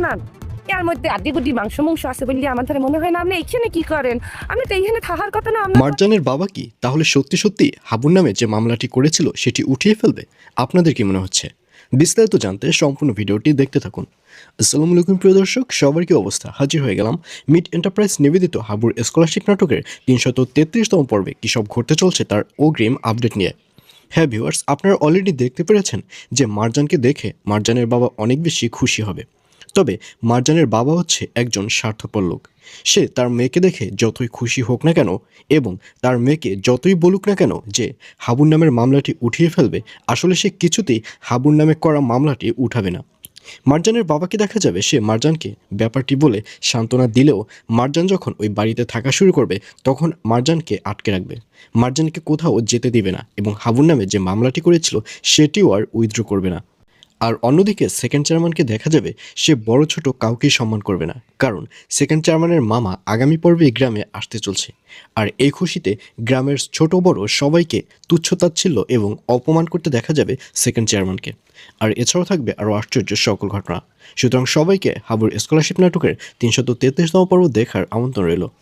না এর মধ্যে আড্ডিগুড্ডি মাংস আছে বললে আমার ধারে মনে হয় না আপনি এইখানে কি করেন? আপনি তো এইখানে থাকার কথা না আপনার। মারজানের বাবা কি তাহলে সত্যি সত্যি হাবুর নামে যে মামলাটি করেছিল সেটি উঠিয়ে ফেলবে? আপনাদের কি মনে হচ্ছে? বিস্তারিত জানতে সম্পূর্ণ ভিডিওটি দেখতে থাকুন। আসসালামু আলাইকুম প্রিয় দর্শক, সবার কি অবস্থা? হাজির হয়ে গেলাম মিড এন্টারপ্রাইজ নিবেদিত হাবুর স্কলারশিপ নাটকের ৩৩৩তম পর্বে কী সব ঘটতে চলছে তার অগ্রিম আপডেট নিয়ে। হ্যাঁ ভিউয়ার্স, আপনারা অলরেডি দেখতে পেরেছেন যে মারজানকে দেখে মারজানের বাবা অনেক বেশি খুশি হবে। তবে মারজানের বাবা হচ্ছে একজন স্বার্থপর লোক। সে তার মেয়েকে দেখে যতই খুশি হোক না কেন এবং তার মেয়েকে যতই বলুক না কেন যে হাবুর নামের মামলাটি উঠিয়ে ফেলবে, আসলে সে কিছুতেই হাবুর নামে করা মামলাটি উঠাবে না। মারজানের বাবাকে দেখা যাবে সে মারজানকে ব্যাপারটি বলে সান্ত্বনা দিলেও মারজান যখন ওই বাড়িতে থাকা শুরু করবে তখন মারজানকে আটকে রাখবে, মারজানকে কোথাও যেতে দিবে না এবং হাবুর নামে যে মামলাটি করেছিল সেটিও আর উইথড্র করবে না। আর অন্যদিকে সেকেন্ড চেয়ারম্যানকে দেখা যাবে সে বড় ছোট কাউকেই সম্মান করবে না, কারণ সেকেন্ড চেয়ারম্যানের মামা আগামী পর্বে গ্রামে আসতে চলছে। আর এই খুশিতে গ্রামের ছোট বড় সবাইকে তুচ্ছতাচ্ছিল্য এবং অপমান করতে দেখা যাবে সেকেন্ড চেয়ারম্যানকে। আর এছাড়াও থাকবে আরও আশ্চর্য সকল ঘটনা। সুতরাং সবাইকে হাবুর স্কলারশিপ নাটকের ৩৩৩তম পর্ব দেখার আমন্ত্রণ রইল।